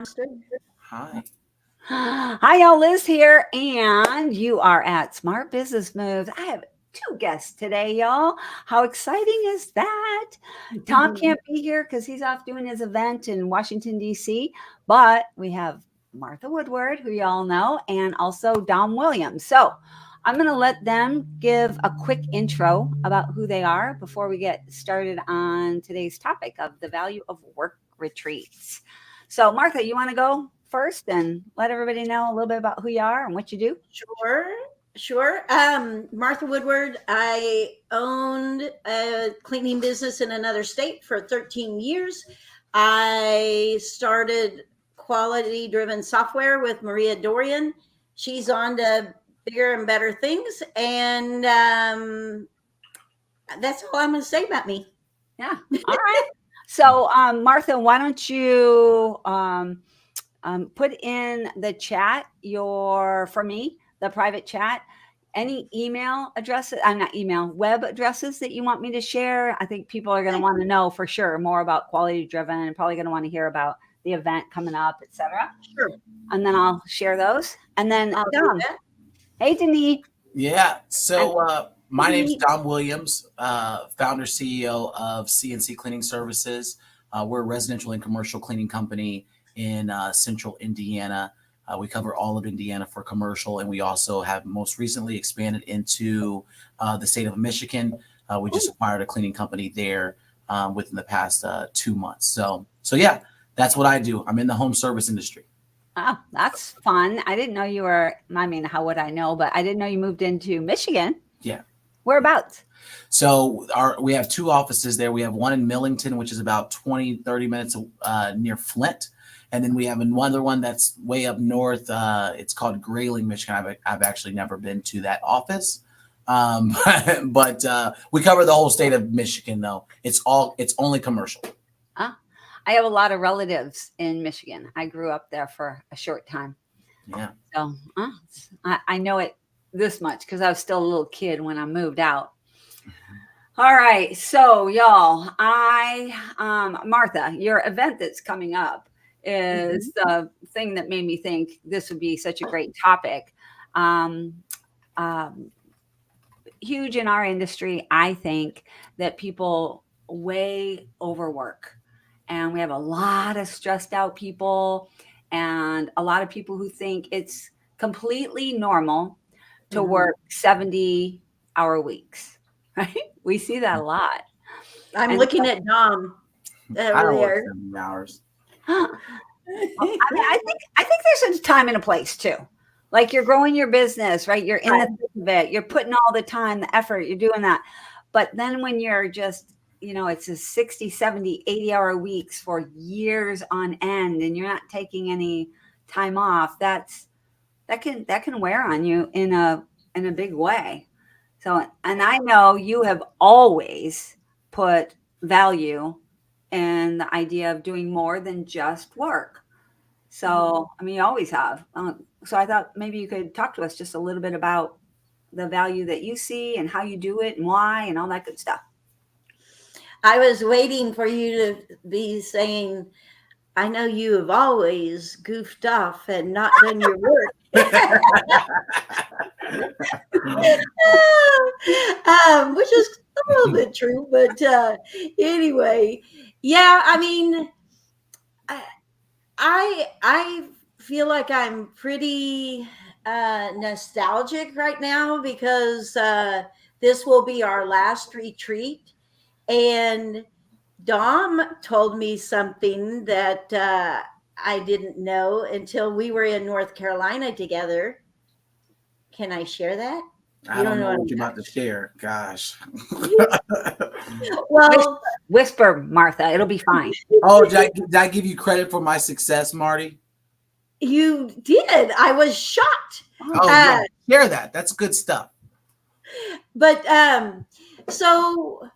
Understood. Hi. Hi, y'all. Liz here, and you are at Smart Business Moves. I have two guests today, y'all. How exciting is that? Tom can't be here because he's off doing his event in Washington, D.C., but we have Martha Woodward, who y'all know, and also Dom Williams. So I'm going to let them give a quick intro about who they are before we get started on today's topic of the value of work retreats. So, Martha, you want to go first and let everybody know a little bit about who you are and what you do? Sure, sure. Martha Woodward. I owned a cleaning business in another state for 13 years. I started quality driven software with Maria Dorian. She's on to bigger and better things. And that's all I'm going to say about me. Yeah. All right. So, Martha, why don't you put in the chat for me, the private chat, any email addresses, I'm not email, web addresses that you want me to share. I think people are going to want to know for sure more about quality driven and probably going to want to hear about the event coming up, etc. Sure. And then I'll share those. And then I'll do Dom. that. Hey, Denise. Yeah. So my name's Dom Williams, founder CEO of CNC Cleaning Services. We're a residential and commercial cleaning company in central Indiana. We cover all of Indiana for commercial, and we also have most recently expanded into the state of Michigan. We just acquired a cleaning company there within the past 2 months. So yeah, that's what I do. I'm in the home service industry. Oh, that's fun. I didn't know you were, I mean, how would I know? But I didn't know you moved into Michigan. Yeah. Whereabouts? So we have two offices there. We have one in Millington, which is about 20-30 minutes near Flint. And then we have another one that's way up north. It's called Grayling, Michigan. I've actually never been to that office. But we cover the whole state of Michigan, though. It's only commercial. I have a lot of relatives in Michigan. I grew up there for a short time. Yeah. So I know it this much because I was still a little kid when I moved out. All right. So, y'all, Martha, your event that's coming up is the thing that made me think this would be such a great topic. Huge in our industry, I think that people way overwork. And we have a lot of stressed out people and a lot of people who think it's completely normal to work 70-hour weeks, right? We see that a lot. I'm looking at Dom I over don't work there. 70 hours. I think there's a time and a place too. Like you're growing your business, right? You're in the thick of it. You're putting all the time, the effort, you're doing that. But then when you're just, it's a 60, 70, 80-hour weeks for years on end and you're not taking any time off, that can wear on you in a big way. So, and I know you have always put value in the idea of doing more than just work. So, I mean, you always have. So I thought maybe you could talk to us just a little bit about the value that you see and how you do it and why and all that good stuff. I was waiting for you to be saying, I know you have always goofed off and not done your work. Which is a little bit true, but anyway, yeah. I mean, I feel like I'm pretty nostalgic right now because this will be our last retreat, and Dom told me something that I didn't know until we were in North Carolina together. Can I share that? I don't know what you're about to share. Gosh. Well, Whisper, Martha. It'll be fine. Oh, did I give you credit for my success, Marty? you did. I was shocked. Oh, yeah. Share that. That's good stuff. But so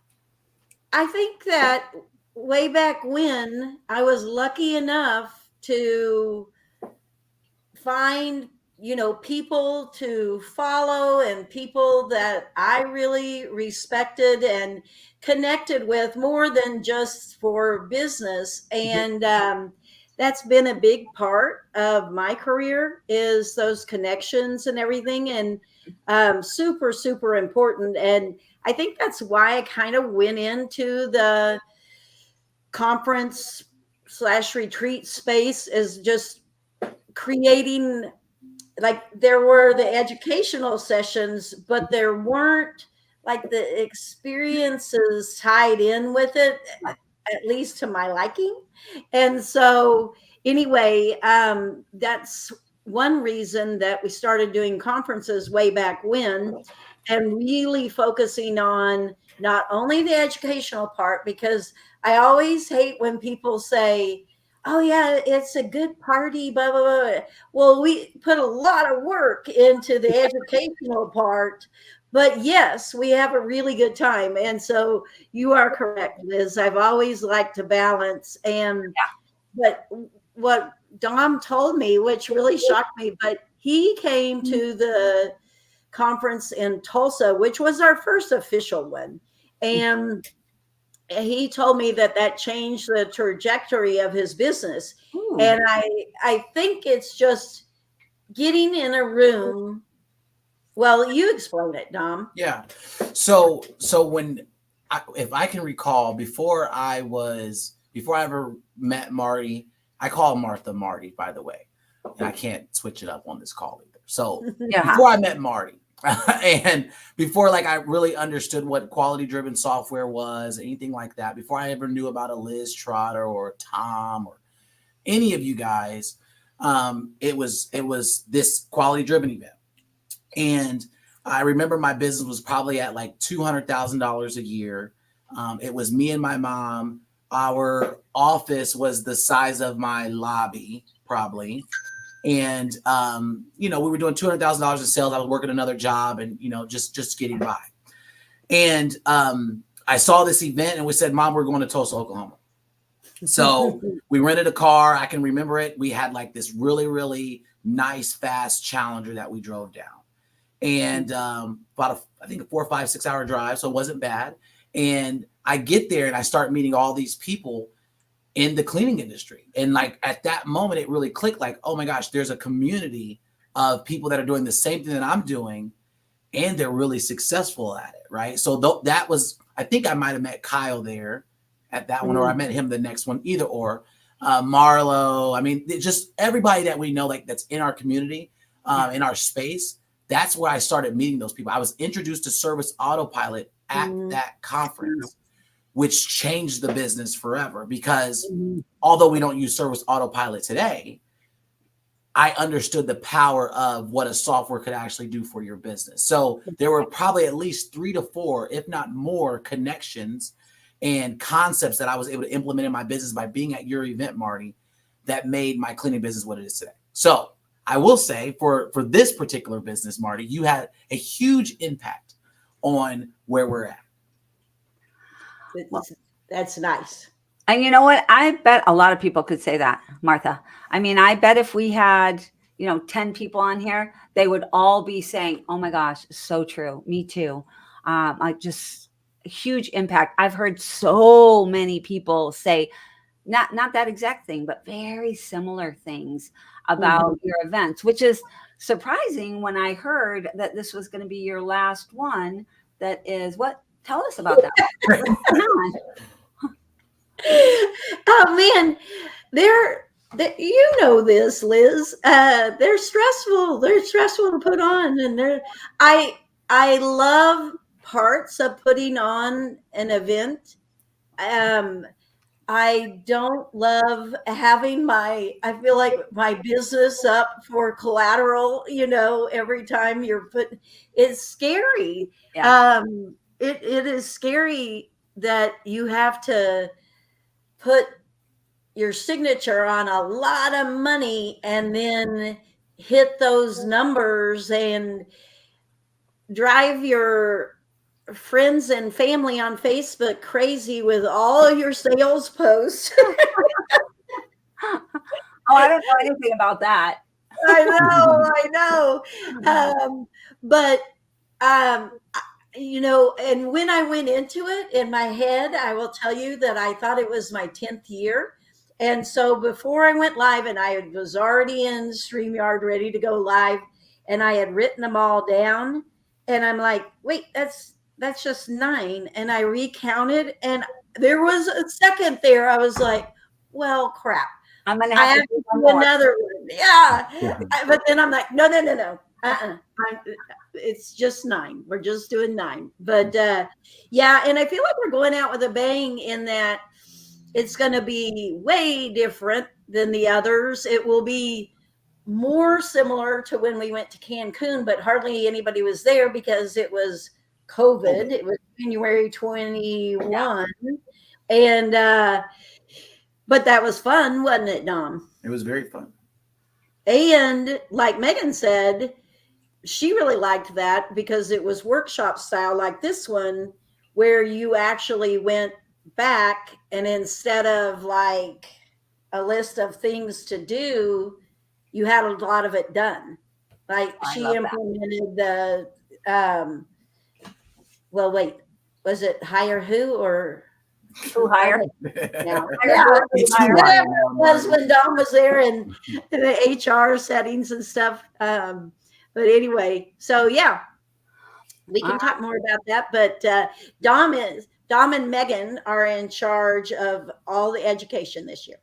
I think that way back when I was lucky enough to find people to follow and people that I really respected and connected with more than just for business. And that's been a big part of my career, is those connections and everything, and super, super important. And I think that's why I kind of went into the conference slash retreat space, is just creating, like, there were the educational sessions, but there weren't like the experiences tied in with it, at least to my liking. And so anyway, that's one reason that we started doing conferences way back when, and really focusing on not only the educational part, because I always hate when people say, oh yeah, it's a good party, blah blah blah. Well, we put a lot of work into the educational part, but yes, we have a really good time. And so you are correct, Liz. I've always liked to balance. And but what Dom told me, which really shocked me, but he came to the conference in Tulsa, which was our first official one. And he told me that that changed the trajectory of his business. Ooh. And I think it's just getting in a room. Well, you explain it, Dom. Yeah. So when if I can recall, before I ever met Marty, I call Martha Marty, by the way, and I can't switch it up on this call either. So before I met Marty, and before like I really understood what quality driven software was, anything like that, before I ever knew about a Liz Trotter or Tom or any of you guys, it was this quality driven event. And I remember my business was probably at like $200,000 a year. It was me and my mom. Our office was the size of my lobby, probably. And, we were doing $200,000 in sales. I was working another job and, just getting by. And I saw this event and we said, Mom, we're going to Tulsa, Oklahoma. So we rented a car. I can remember it. We had like this really, really nice, fast Challenger that we drove down. And I think a 4, 5, 6 hour drive. So it wasn't bad. And I get there and I start meeting all these people in the cleaning industry. And like at that moment, it really clicked like, oh my gosh, there's a community of people that are doing the same thing that I'm doing. And they're really successful at it. Right. So that was, I think I might've met Kyle there at that one, or I met him the next one, either or. Marlo. I mean, just everybody that we know, like that's in our community, in our space. That's where I started meeting those people. I was introduced to Service Autopilot at that conference, which changed the business forever, because although we don't use Service Autopilot today, I understood the power of what a software could actually do for your business. So there were probably at least 3 to 4, if not more, connections and concepts that I was able to implement in my business by being at your event, Marty, that made my cleaning business what it is today. So I will say for this particular business, Marty, you had a huge impact on where we're at. That's nice. And you know what? I bet a lot of people could say that, Martha. I mean, I bet if we had, 10 people on here, they would all be saying, oh my gosh, so true. Me too. I just a huge impact. I've heard so many people say not that exact thing, but very similar things about your events, which is surprising when I heard that this was going to be your last one. That is what? Tell us about that. Oh man, you know this, Liz. They're stressful. They're stressful to put on, and I love parts of putting on an event. I don't love having I feel like my business up for collateral, every time it's scary. Yeah. It is scary that you have to put your signature on a lot of money and then hit those numbers and drive your friends and family on Facebook crazy with all your sales posts. Oh, I don't know anything about that. I know. But and when I went into it in my head, I will tell you that I thought it was my 10th year. And so before I went live, and I was already in StreamYard ready to go live, and I had written them all down, and I'm like, wait, that's just 9. And I recounted, and there was a second there. I was like, well, crap. I'm gonna I have have to do to one do more. another one. Yeah. But then I'm like, no. It's just 9. We're just doing 9. But yeah, and I feel like we're going out with a bang in that it's going to be way different than the others. It will be more similar to when we went to Cancun, but hardly anybody was there because it was COVID. It was January 21. And but that was fun, wasn't it, Dom? It was very fun. And like Megan said, she really liked that because it was workshop style like this one, where you actually went back and instead of like a list of things to do, you had a lot of it done. Like she implemented the well, wait, was it hire who or Who hire? Yeah. Whatever it was when Dom was there and the HR settings and stuff. But anyway, so yeah, we can talk more about that. But Dom and Megan are in charge of all the education this year.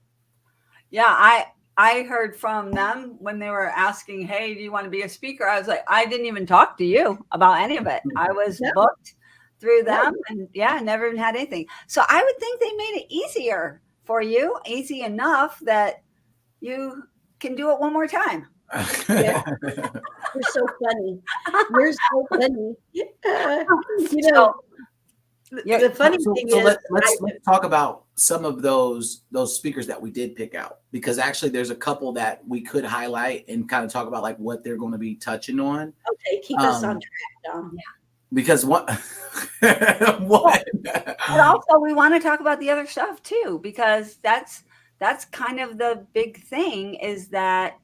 Yeah, I heard from them when they were asking, hey, do you want to be a speaker? I was like, I didn't even talk to you about any of it. I was booked through them and never even had anything. So I would think they made it easier for you, easy enough that you can do it one more time. Yeah. You're so funny. You're so funny. You know, the funny thing is, let's talk about some of those speakers that we did pick out, because actually there's a couple that we could highlight and kind of talk about like what they're going to be touching on. Okay, keep us on track, Dom. Yeah. Because what? But also we want to talk about the other stuff too, because that's kind of the big thing is that,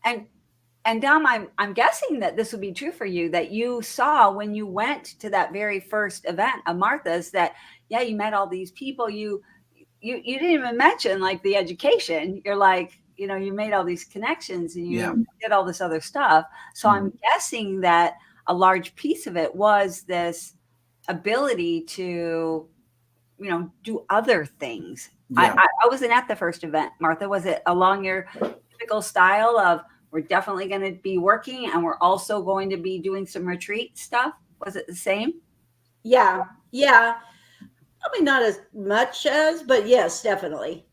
and Dom, I'm guessing that this would be true for you, that you saw when you went to that very first event of Martha's that, you met all these people. You didn't even mention like the education. You're like, you made all these connections and you did all this other stuff. So I'm guessing that a large piece of it was this ability to, do other things. Yeah. I wasn't at the first event, Martha. Was it along your typical style of, we're definitely going to be working and we're also going to be doing some retreat stuff? Was it the same? Yeah. Probably not as much as, but yes, definitely.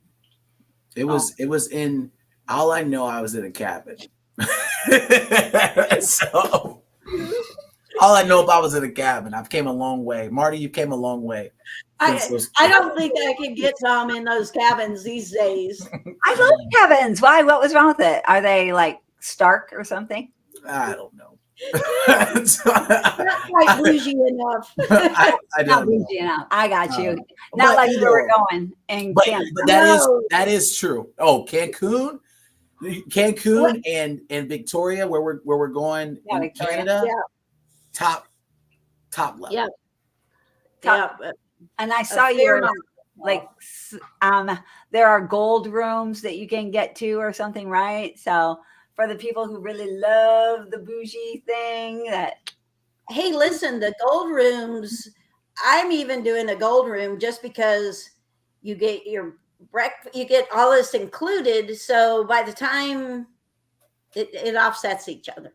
It was in, all I know, I was in a cabin. So all I know about was in a cabin. I've came a long way. Marty, you came a long way. I don't think I can get Tom in those cabins these days. I love cabins. Why? What was wrong with it? Are they like Stark or something? I don't know. Not quite bougie enough. Not bougie enough. I got you. Not like where we're going. And but that is true. Oh, Cancun and Victoria, where we're going in Victoria. Canada. Yeah. Top level. Yeah. Top. And I saw you like there are gold rooms that you can get to or something, right? So for the people who really love the bougie thing, hey, listen, the gold rooms, I'm even doing a gold room just because you get your breakfast, you get all this included. So by the time it offsets each other.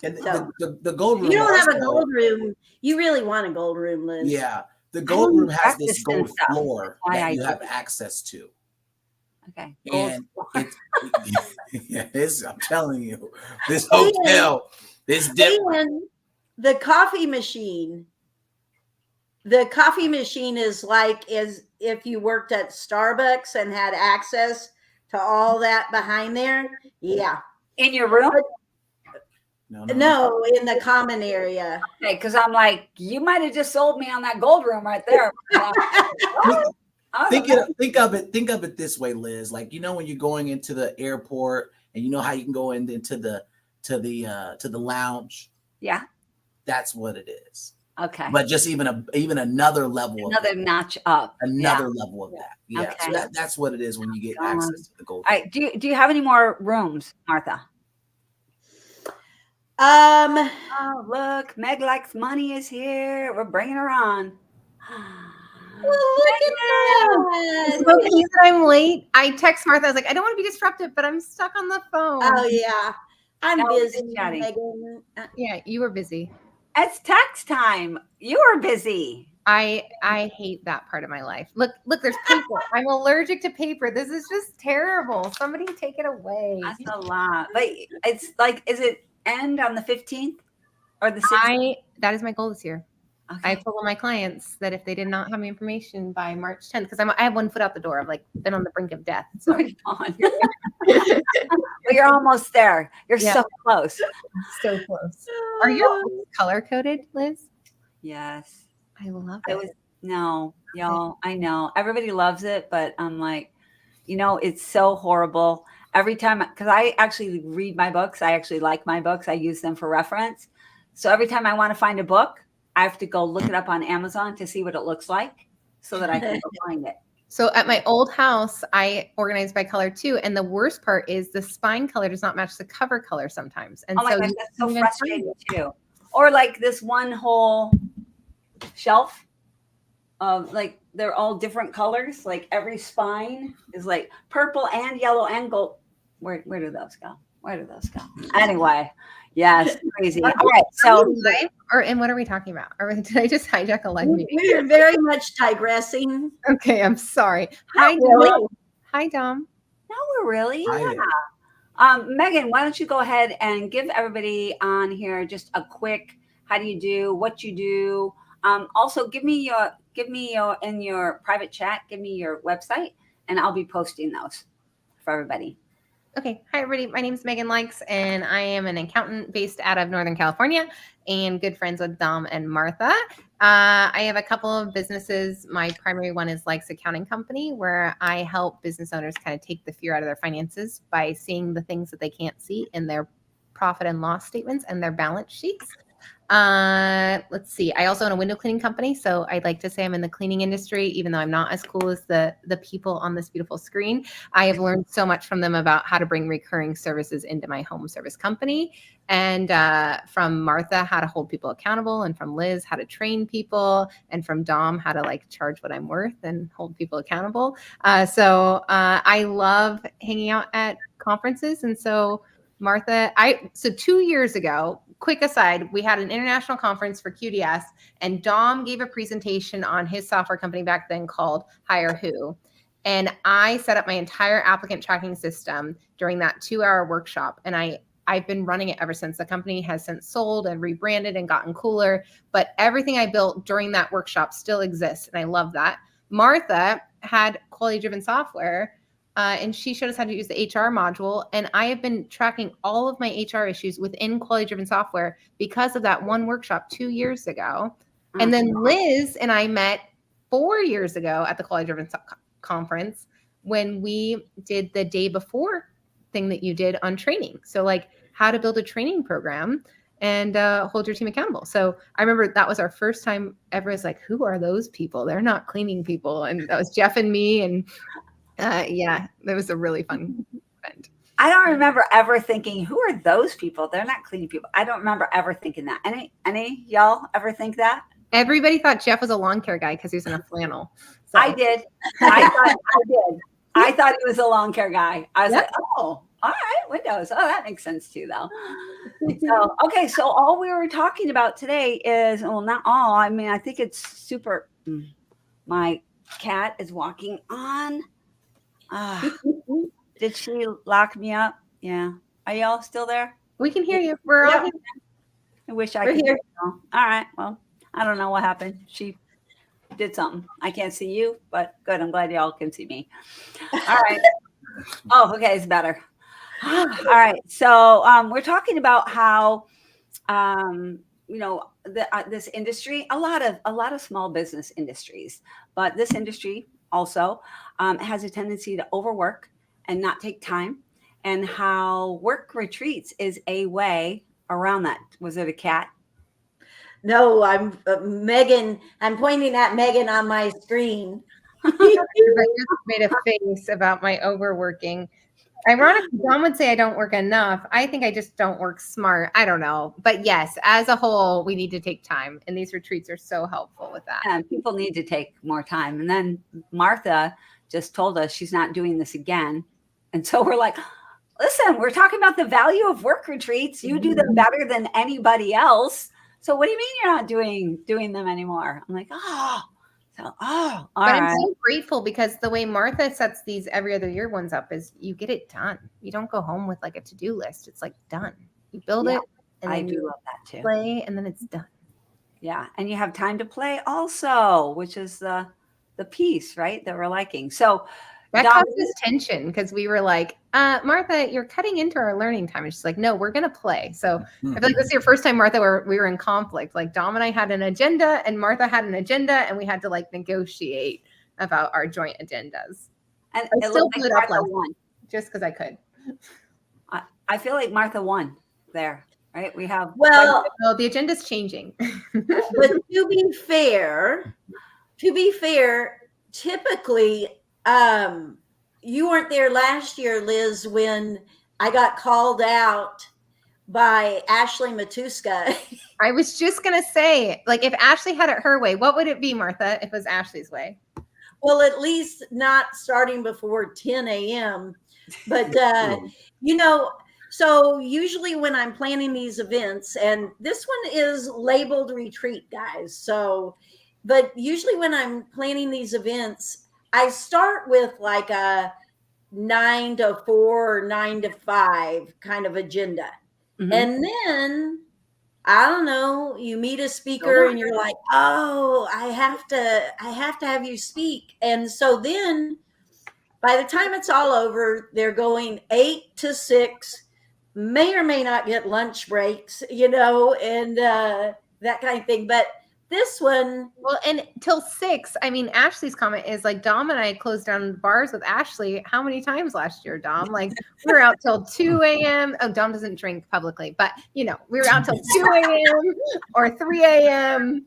And so, the gold room. If you don't have a gold room, you really want a gold room, Liz. Yeah. The gold room has this gold floor that you have access to. Okay. And I'm telling you, this hotel, this different. The coffee machine. The coffee machine is like if you worked at Starbucks and had access to all that behind there. Yeah. In your room? No, in the common area. Okay, because I'm like, you might have just sold me on that gold room right there. Think of it this way, Liz. Like, when you're going into the airport and how you can go into the lounge. Yeah. That's what it is. Okay. But just even another level Another notch up. another level of that. Yeah. Okay. So that's what it is when you get access to the gold. All right. Do you have any more rooms, Martha? Oh, look, Meg Likes Money is here. We're bringing her on. Look at that. So that I'm late. I text Martha. I was like, I don't want to be disruptive, but I'm stuck on the phone. Oh yeah, I'm No, we're busy. just chatting. Megan. Yeah, you were busy. It's tax time. You are busy. I hate that part of my life. Look, there's paper. I'm allergic to paper. This is just terrible. Somebody take it away. That's a lot. But it's like, is it end on the 15th or the 16th? That is my goal this year. Okay. I told all my clients that if they did not have my information by March 10th, because I have 1 foot out the door. I've like been on the brink of death. So Right on. Well, you're almost there. You're so close. So close. Are your books color coded, Liz? Yes. I love It it. was no, y'all. I know everybody loves it, but I'm like, it's so horrible every time because I actually read my books. I actually like my books. I use them for reference. So every time I want to find a book, I have to go look it up on Amazon to see what it looks like so that I can go find it. So at my old house, I organized by color too. And the worst part is the spine color does not match the cover color sometimes. And Oh my so gosh, that's so frustrating too. Or like this one whole shelf of like they're all different colors. Like every spine is like purple and yellow and gold. Where do those go? Where do those go? Anyway, yes, crazy. All right, so and what are we talking about? Did I just hijack a live meeting? We're very much digressing. Okay, I'm sorry. Not really. Hi, Dom. No, we're really. Hi. Yeah. Megan, why don't you go ahead and give everybody on here just a quick how do you do, what you do. Also give me your in your private chat, give me your website and I'll be posting those for everybody. Okay. Hi, everybody. My name is Megan Likes, and I am an accountant based out of Northern California and good friends with Dom and Martha. I have a couple of businesses. My primary one is Likes Accounting Company, where I help business owners kind of take the fear out of their finances by seeing the things that they can't see in their profit and loss statements and their balance sheets. Let's see. I also own a window cleaning company, so I'd like to say I'm in the cleaning industry, even though I'm not as cool as the people on this beautiful screen. I have learned so much from them about how to bring recurring services into my home service company, and from Martha how to hold people accountable, and from Liz how to train people, and from Dom how to like charge what I'm worth and hold people accountable. So I love hanging out at conferences, and so Martha, so 2 years ago, quick aside, we had an international conference for QDS, and Dom gave a presentation on his software company back then called Hire Who. And I set up my entire applicant tracking system during that 2-hour workshop. And I've been running it ever since. The company has since sold and rebranded and gotten cooler, but everything I built during that workshop still exists. And I love that. Martha had quality-driven software, and she showed us how to use the HR module. And I have been tracking all of my HR issues within quality-driven software because of that one workshop 2 years ago. And then Liz and I met 4 years ago at the quality-driven conference when we did the day before thing that you did on training. So like how to build a training program and hold your team accountable. So I remember that was our first time ever. It's like, who are those people? They're not cleaning people. And that was Jeff and me. And yeah, that was a really fun event. I don't remember ever thinking, who are those people? They're not cleaning people. I don't remember ever thinking that. Any y'all ever think that? Everybody thought Jeff was a lawn care guy because he was in a flannel. So. I did. I did. I thought he was a lawn care guy. I was like, oh, all right, windows. Oh, that makes sense too, though. So, okay, so all we were talking about today is, well, not all. I mean, I think it's super. My cat is walking on. Did she lock me up? Yeah. Are y'all still there? We can hear you. We're all here. I wish I could hear you. All right. Well, I don't know what happened. She did something. I can't see you, but good. I'm glad y'all can see me. All right. Oh, okay. It's better. All right. So we're talking about how, this industry, a lot of small business industries, but this industry also has a tendency to overwork and not take time, and how work retreats is a way around that. Was it a cat? No, I'm Megan. I'm pointing at Megan on my screen. I just made a face about my overworking. Ironically, Dom would say I don't work enough. I think I just don't work smart. I don't know. But yes, as a whole, we need to take time. And these retreats are so helpful with that. And people need to take more time. And then Martha just told us she's not doing this again. And so we're like, listen, we're talking about the value of work retreats. You do them better than anybody else. So what do you mean you're not doing them anymore? I'm like, all but right. I'm so grateful because the way Martha sets these every other year ones up is you get it done. You don't go home with like a to-do list. It's like done. You build it and I then do you love that too. play and then it's done. Yeah. And you have time to play also, which is the piece, right, that we're liking. So that Dom, causes tension because we were like, Martha, you're cutting into our learning time. And she's like, no, we're going to play. So I feel like this is your first time, Martha, where we were in conflict. Like Dom and I had an agenda and Martha had an agenda and we had to like negotiate about our joint agendas. and I it still looked blew like it up Martha last won. just because I could. I feel like Martha won there, right? We have Well, Well, the agenda's changing. but to be fair, typically, you weren't there last year, Liz, when I got called out by Ashley Matuska. I was just going to say, like, if Ashley had it her way, what would it be, Martha, if it was Ashley's way? Well, at least not starting before 10 a.m. But, so usually when I'm planning these events, and this one is labeled retreat, guys. So, but usually when I'm planning these events, I start with like a 9 to 4 or 9 to 5 kind of agenda. Mhm. And then I don't know, you meet a speaker and you're like, oh, I have to have you speak. And so then by the time it's all over, they're going 8 to 6, may or may not get lunch breaks, and that kind of thing. But this one, well, and till 6, I mean, Ashley's comment is like, Dom and I closed down bars with Ashley how many times last year, Dom? Like, we were out till 2 a.m. Oh, Dom doesn't drink publicly, but, we were out till 2 a.m. or 3 a.m.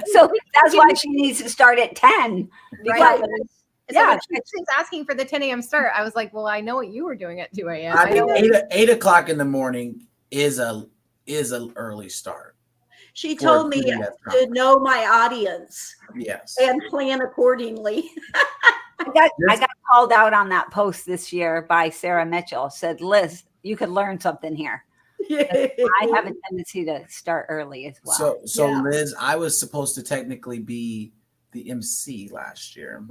So that's why she needs to start at 10. Right? Because, So yeah, when Ashley's asking for the 10 a.m. start, I was like, well, I know what you were doing at 2 a.m. I mean, 8 o'clock in the morning is an early start. she told me to know my audience. Yes. And plan accordingly. I got called out on that post this year by Sarah Mitchell. Said, Liz, you could learn something here. I have a tendency to start early as well. So Liz, I was supposed to technically be the MC last year.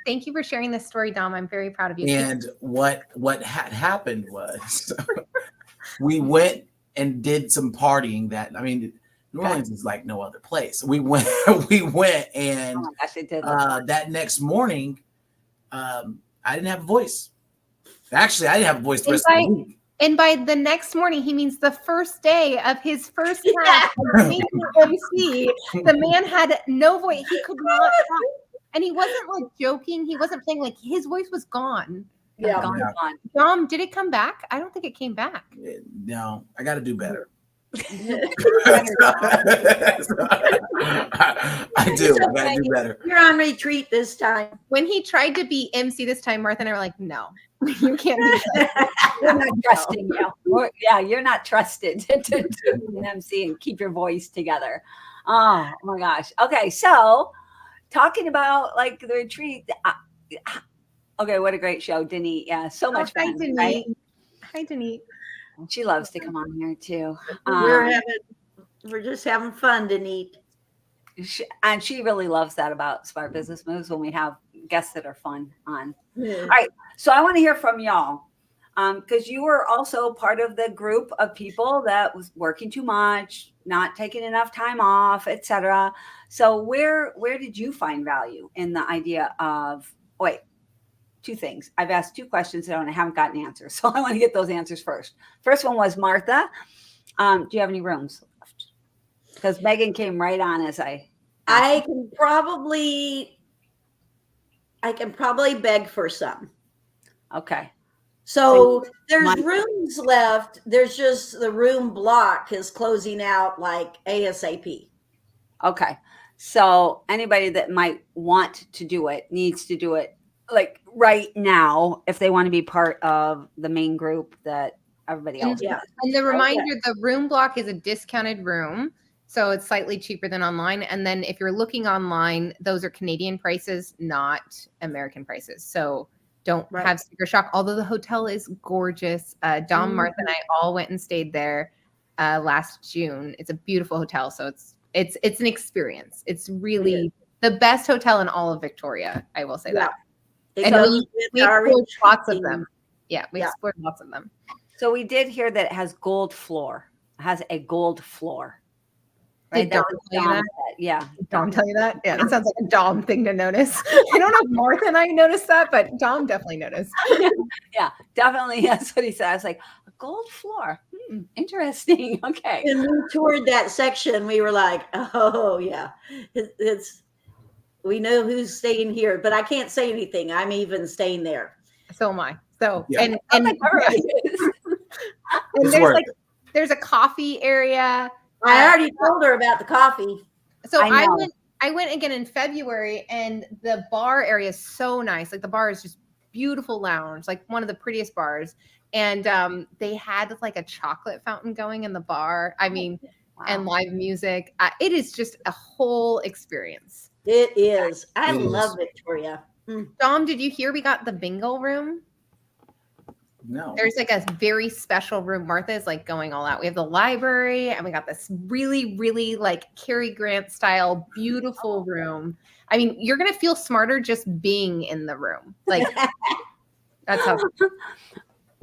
Thank you for sharing this story, Dom. I'm very proud of you. And what had happened was we went and did some partying New Orleans is like no other place. We went and Oh my gosh, it did. that next morning, I didn't have a voice. Actually, I didn't have a voice the rest of the week. And by the next morning, he means the first day of his first class of being MC. The man had no voice. He could not talk. And he wasn't like joking. He wasn't playing, like his voice was gone. Yeah. Gone. Dom, did it come back? I don't think it came back. No, I got to do better. I do. I got to do better. You're on retreat this time. When he tried to be MC this time, Martha and I were like, no, you can't do that. We're not trusting you. You're not trusted to be an MC and keep your voice together. Oh my gosh. Okay, so talking about like the retreat. Okay, what a great show, Denise. Yeah, so much fun. Hi, Denise. Right? Hi, Denise. She loves to come on here too. We're just having fun, Denise. And she really loves that about Smart Business Moves when we have guests that are fun on. Yeah. All right, so I want to hear from y'all because you were also part of the group of people that was working too much, not taking enough time off, etc. So where did you find value in the idea of two things? I've asked two questions and I haven't gotten answers, so I want to get those answers first. First one was Martha. Do you have any rooms left? Because Megan came right on as I can probably beg for some. Okay. So there's my- rooms left. There's just the room block is closing out like ASAP. Okay. So anybody that might want to do it needs to do it like right now if they want to be part of the main group that everybody else Yeah. does. And the reminder, the room block is a discounted room. So it's slightly cheaper than online. And then if you're looking online, those are Canadian prices, not American prices. So don't have sticker shock. Although the hotel is gorgeous. Dom, Martha, and I all went and stayed there last June. It's a beautiful hotel. So it's an experience. It's really the best hotel in all of Victoria. I will say that. And we explored lots of them. Yeah, we explored lots of them. So we did hear that it has gold floor. It has a gold floor. Right? Did Dom tell you that? Yeah. Did Dom tell you that? Yeah, that sounds like a Dom thing to notice. I don't know if Martha and I noticed that, but Dom definitely noticed. Yeah, definitely. That's what he said. I was like, a gold floor. Interesting. Okay. And we toured that section. We were like, oh yeah, it's we know who's staying here, but I can't say anything. I'm even staying there. So am I. So Yeah. and It's there's a coffee area. I already told her about the coffee. So I went again in February, and the bar area is so nice. Like the bar is just beautiful lounge, like one of the prettiest bars. And they had like a chocolate fountain going in the bar. I mean, and live music. It is just a whole experience. It is. I It love is. Victoria. Dom, did you hear we got the bingo room? No. There's like a very special room. Martha is like going all out. We have the library, and we got this really, really like Cary Grant style, beautiful room. I mean, you're gonna feel smarter just being in the room. Like that's how.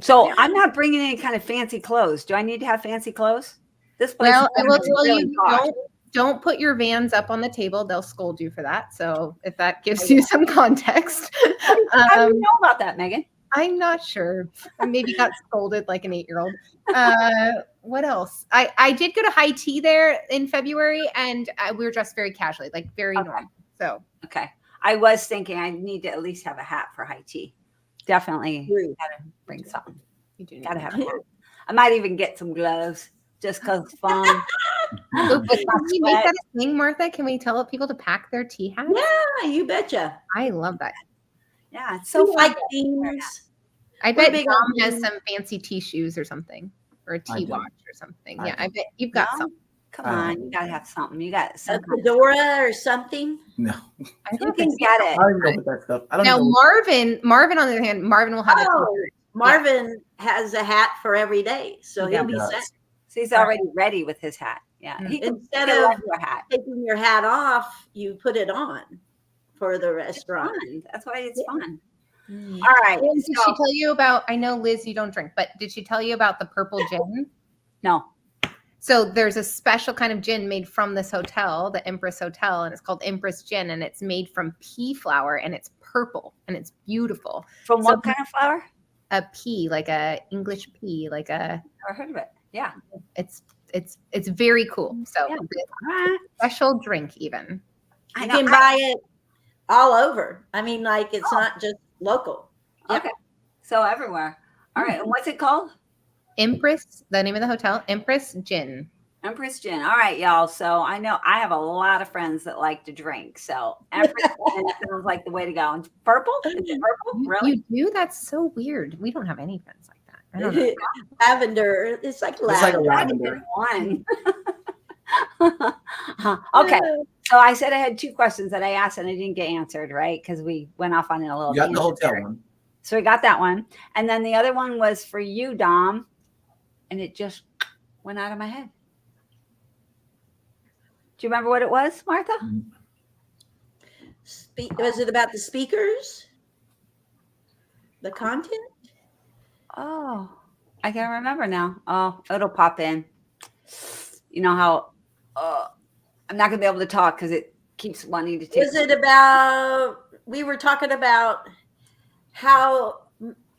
So I'm not bringing any kind of fancy clothes. Do I need to have fancy clothes? This place. Well, I will is tell really you, posh. don't put your Vans up on the table. They'll scold you for that. So if that gives you some context, How do you know about that, Megan? I'm not sure. I maybe got scolded like an 8-year-old. What else? I did go to high tea there in February, and we were dressed very casually, like very normal. So Okay. I was thinking I need to at least have a hat for high tea. Definitely gotta bring something. you do Gotta have a hat. I might even get some gloves just because it's fun. Can we make that a thing, Martha? Can we tell people to pack their tea hats? Yeah, you betcha. I love that. Yeah, it's So so fun. like themes. I We're bet big Dom on has tea. some fancy tea shoes or something, or a tea do. watch or something. I Yeah, do. I bet you've got No? some. Come on, you gotta have something. You got A something. fedora or something. No. I You don't can think get I it. don't even know what that stuff. I don't Now even know. Marvin on the other hand, Marvin will have Oh, a Marvin has a hat for every day, so Yeah, he'll be he set. does. So he's already ready with his hat. Yeah, he can Instead lend of you a hat. taking your hat off, you put it on for the It's restaurant. fun. That's why it's Yeah. fun. Mm. All right. Did she So, tell you about? I know Liz, you don't drink, but did she tell you about the purple gin? no. So there's a special kind of gin made from this hotel, the Empress Hotel, and it's called Empress Gin, and it's made from pea flower, and it's purple, and it's beautiful. From So- what kind of flour? A pea, like a English pea, like a. Never heard of it. Yeah. It's very cool. So Yeah. the All right. special drink even. I You know. can buy it all over. I mean, like it's not just local. Okay. So everywhere. All right. And what's it called? Empress, the name of the hotel, Empress Gin. Empress Gin. All right, y'all. So I know I have a lot of friends that like to drink. So Empress Gin sounds like the way to go. And purple? Is it purple? Really? You do? That's so weird. We don't have any friends like that. I don't know. Lavender. It's like It's like a lavender. lavender. One. Okay. So I said I had 2 questions that I asked and I didn't get answered, right? Because we went off on a little. You got the tangent hotel there. one. So we got that one. And then the other one was for you, Dom. And it just went out of my head. Do you remember what it was, Martha? Was it about the speakers? The content? Oh, I can't remember now. Oh, it'll pop in. You know how I'm not going to be able to talk because it keeps wanting to take. Was it about? We were talking about how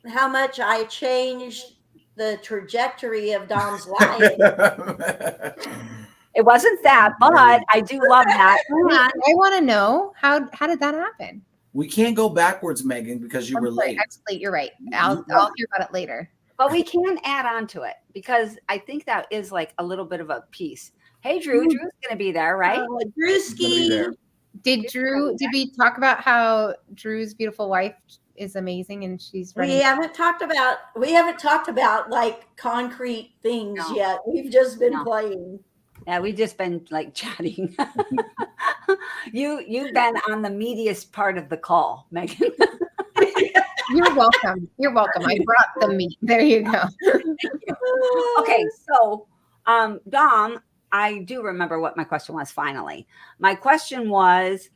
much I changed the trajectory of Dom's life. It wasn't that, but I do love that. I want to know how did that happen? We can't go backwards, Megan, because you I'm were sorry, late. I was late. You're right. I'll hear about it later. But we can add on to it because I think that is like a little bit of a piece. Hey, Drew. Drew's going to be there, right? Drewski. Did we talk about how Drew's beautiful wife is amazing and she's running? We haven't talked about like concrete things yet. We've just been playing. Yeah, we've just been like chatting. You've been on the meatiest part of the call, Megan. You're welcome. You're welcome. I brought the meat. There you go. Okay, so Dom, I do remember what my question was finally. My question was,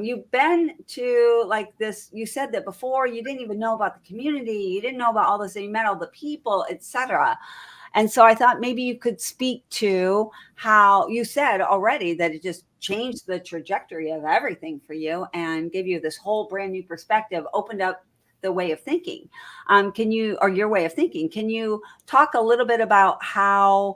you've been to like this, you said that before you didn't even know about the community, you didn't know about all this, and you met all the people, etc. And so I thought maybe you could speak to how you said already that it just changed the trajectory of everything for you and gave you this whole brand new perspective, opened up the way of thinking. Your way of thinking. Can you talk a little bit about how,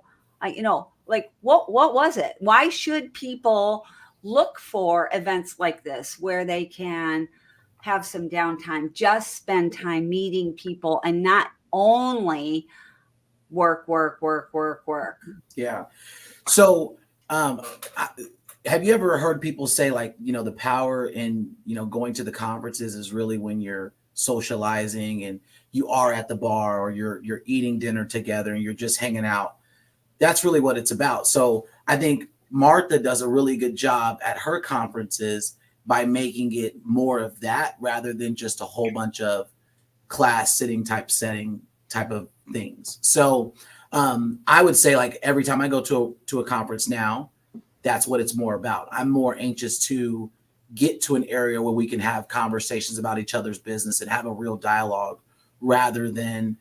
like what was it? Why should people look for events like this where they can have some downtime, just spend time meeting people and not only work? Yeah. So, have you ever heard people say like, the power in, going to the conferences is really when you're socializing and you are at the bar or you're eating dinner together and you're just hanging out. That's really what it's about. So I think Martha does a really good job at her conferences by making it more of that rather than just a whole bunch of class sitting type of things. So I would say like every time I go to a conference now, that's what it's more about. I'm more anxious to get to an area where we can have conversations about each other's business and have a real dialogue rather than,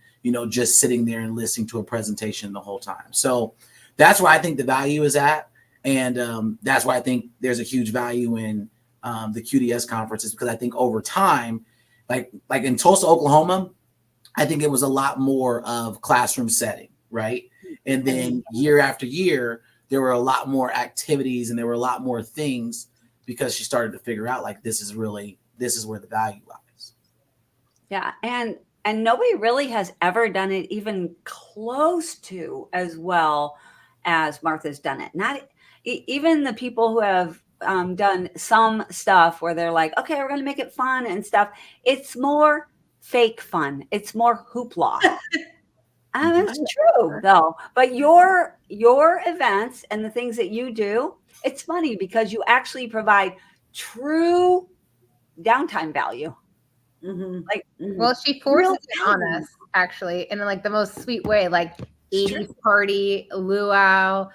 just sitting there and listening to a presentation the whole time. So that's where I think the value is at. And that's why I think there's a huge value in the QDS conferences, because I think over time, like in Tulsa, Oklahoma, I think it was a lot more of classroom setting, right? And then year after year, there were a lot more activities and there were a lot more things because she started to figure out like, this is where the value lies. Yeah. And nobody really has ever done it even close to as well as Martha's done it. Not even the people who have done some stuff where they're like, okay, we're going to make it fun and stuff. It's more fake fun. It's more hoopla. And it's true though. But your events and the things that you do, it's funny because you actually provide true downtime value. Well, she forces it on us actually in like the most sweet way, like 80s party, luau,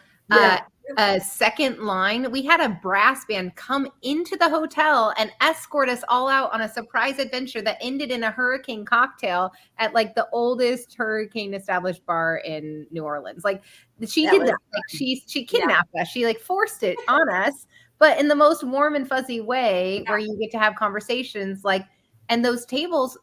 a second line. We had a brass band come into the hotel and escort us all out on a surprise adventure that ended in a hurricane cocktail at like the oldest hurricane established bar in New Orleans. Like she did that. Like she kidnapped us. She like forced it on us, but in the most warm and fuzzy way where you get to have conversations like, and those tables,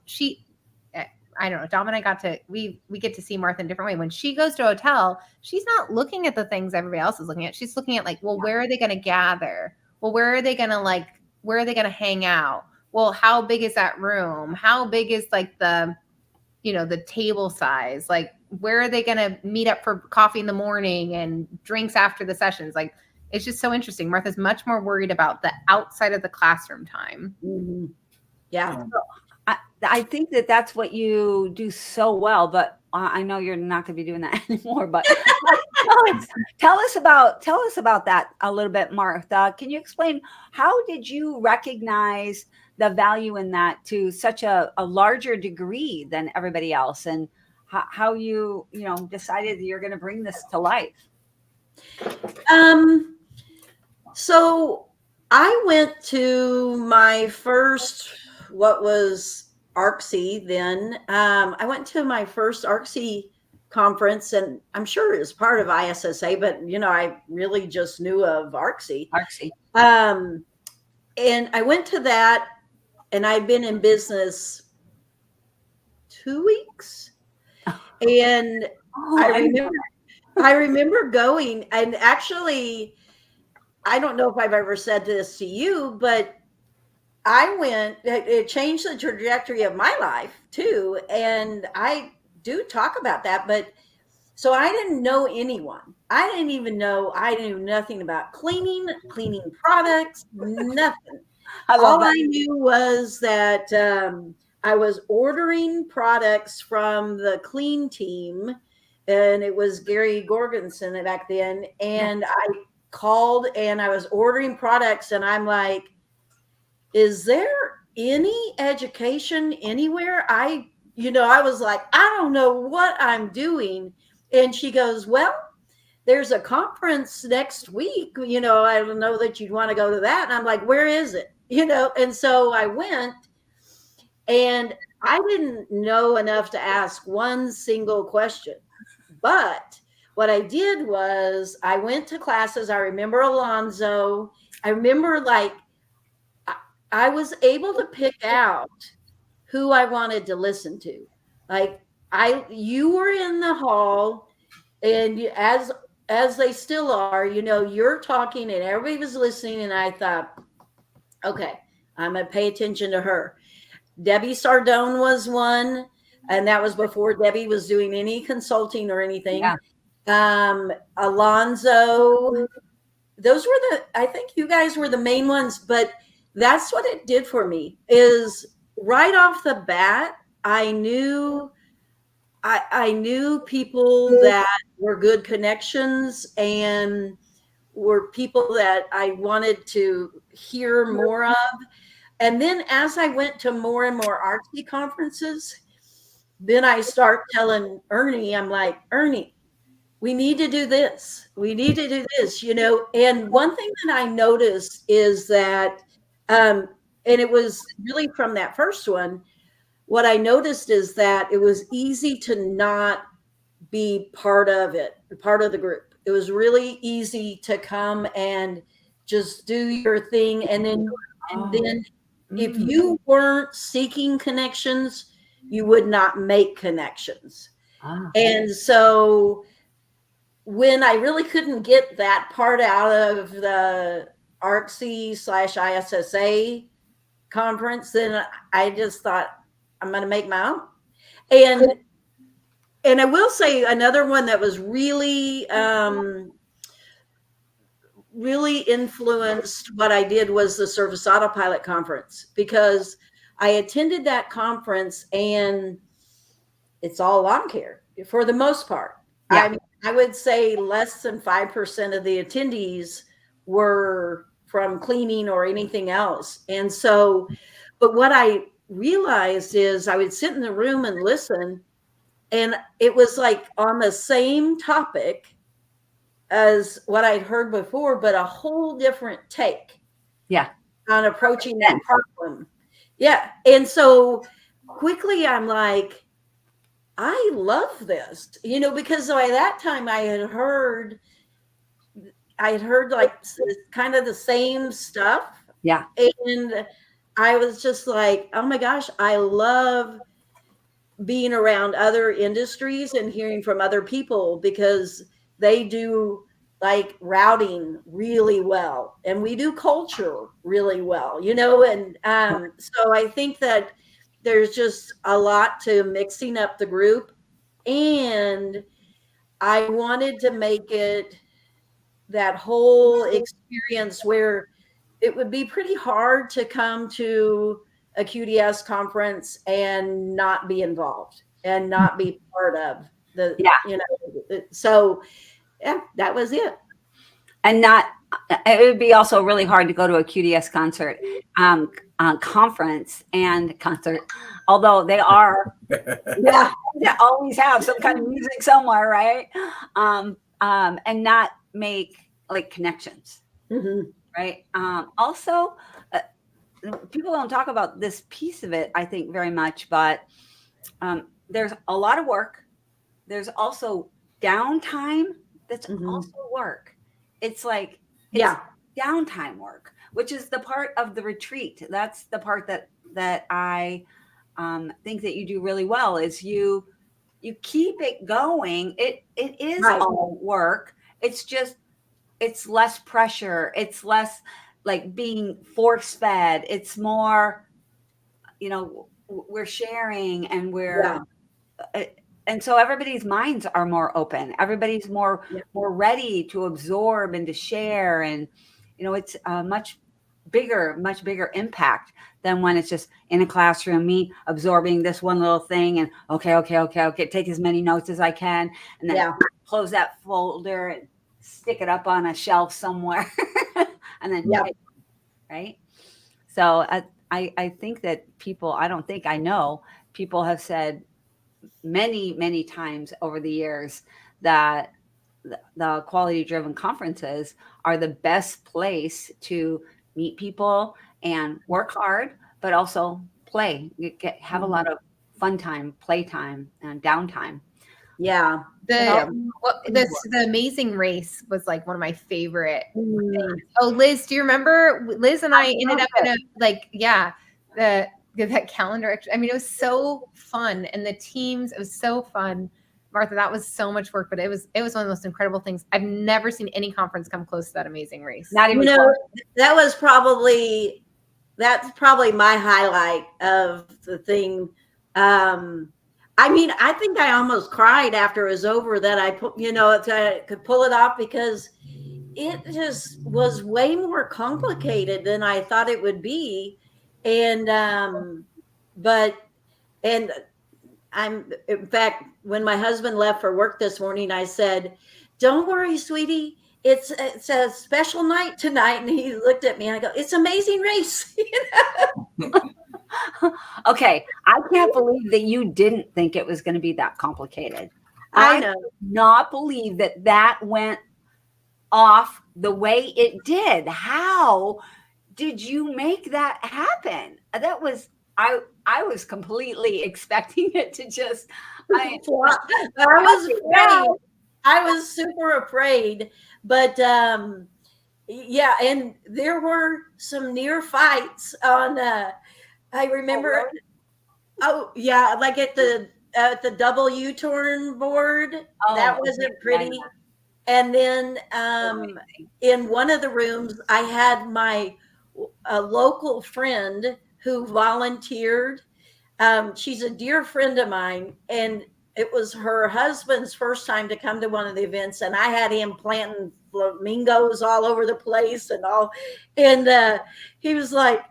I don't know, Dom and I we get to see Martha in a different way. When she goes to a hotel, she's not looking at the things everybody else is looking at. She's looking at like, well, where are they going to gather? Well, where are they going to hang out? Well, how big is that room? How big is like the table size? Like, where are they going to meet up for coffee in the morning and drinks after the sessions? Like, it's just so interesting. Martha's much more worried about the outside of the classroom time. Mm-hmm. Yeah. I think that's what you do so well, but I know you're not going to be doing that anymore, but tell us about that a little bit, Martha. Can you explain how did you recognize the value in that to such a larger degree than everybody else, and how you decided that you're going to bring this to life? So I went to my first, what was ARCSI then. I went to my first ARCSI conference, and I'm sure it was part of ISSA, but I really just knew of ARCSI. And I went to that, and I'd been in business 2 weeks, and I remember going, and actually, I don't know if I've ever said this to you, but I went, it changed the trajectory of my life too. And I do talk about that, but so I didn't know anyone. I knew nothing about cleaning products, nothing. I love All I that. knew was that I was ordering products from the clean team, and it was Gary Gorgonson back then. And I called and I was ordering products, and I'm like, is there any education anywhere? I was like, I don't know what I'm doing. And she goes, well, there's a conference next week. I don't know that you'd want to go to that. And I'm like, where is it? And so I went, and I didn't know enough to ask one single question. But what I did was I went to classes. I remember Alonzo. I remember I was able to pick out who I wanted to listen to. Like you were in the hall, and as they still are, you're talking and everybody was listening, and I thought, okay, I'm gonna pay attention to her. Debbie Sardone was one, and that was before Debbie was doing any consulting or anything. Alonzo, those were I think you guys were the main ones, but that's what it did for me is right off the bat, I knew people that were good connections and were people that I wanted to hear more of. And then as I went to more and more artsy conferences, then I start telling Ernie, I'm like, Ernie, we need to do this. We need to do this, And one thing that I noticed is that, and it was really from that first one, what I noticed is that it was easy to not be part of the group. It was really easy to come and just do your thing. And then if you weren't seeking connections, you would not make connections. And so when I really couldn't get that part out of the ARCSI/ISSA conference, then I just thought I'm going to make my own. And I will say another one that was really, really influenced what I did was the Service Autopilot conference, because I attended that conference and it's all lawn care for the most part. Yeah. I would say less than 5% of the attendees were from cleaning or anything else. And so, but what I realized is I would sit in the room and listen, and it was like on the same topic as what I'd heard before, but a whole different take. Yeah. On approaching that problem. Yeah. And so quickly I'm like, I love this, because by that time I had heard like kind of the same stuff. Yeah. And I was just like, oh my gosh, I love being around other industries and hearing from other people, because they do like routing really well and we do culture really well, and so I think that there's just a lot to mixing up the group, and I wanted to make it that whole experience where it would be pretty hard to come to a QDS conference and not be involved and not be part of so yeah, that was it. And it would be also really hard to go to a QDS conference and concert, although they are, they always have some kind of music somewhere, right? And not make like connections, right? Also, people don't talk about this piece of it, I think, very much, but there's a lot of work. There's also downtime. That's also work. It's like, downtime work, which is the part of the retreat. That's the part that I think that you do really well, is you keep it going. It is all work. It's just, it's less pressure. It's less like being force fed. It's more, we're sharing and and so everybody's minds are more open. Everybody's more ready to absorb and to share. And, it's a much bigger impact than when it's just in a classroom, me absorbing this one little thing and okay, take as many notes as I can, and then close that folder and stick it up on a shelf somewhere. And then, right. So I think that I know people have said many, many times over the years that the quality driven conferences are the best place to meet people and work hard, but also play. Have a lot of fun time, play time, and downtime. Yeah. The Amazing Race was like one of my favorite things. Oh, Liz, do you remember? Liz and I ended up in that calendar. I mean, it was so fun, and the teams, it was so fun. Martha, that was so much work, but it was one of the most incredible things. I've never seen any conference come close to that Amazing Race. Not even that's probably my highlight of the thing. I mean, I think I almost cried after it was over that I could pull it off, because it just was way more complicated than I thought it would be. And, in fact, when my husband left for work this morning, I said, "Don't worry, sweetie. It's a special night tonight." And he looked at me and I go, "It's Amazing Race." Okay. I can't believe that you didn't think it was going to be that complicated. I know. Not believe that went off the way it did. How did you make that happen? That was, I was completely expecting it to just, I was afraid. I was super afraid, but and there were some near fights on. I remember. Oh yeah, like at the double U-turn board. That wasn't pretty. And then in one of the rooms, I had a local friend who volunteered. She's a dear friend of mine, and it was her husband's first time to come to one of the events, and I had him planting flamingos all over the place and all. And he was like,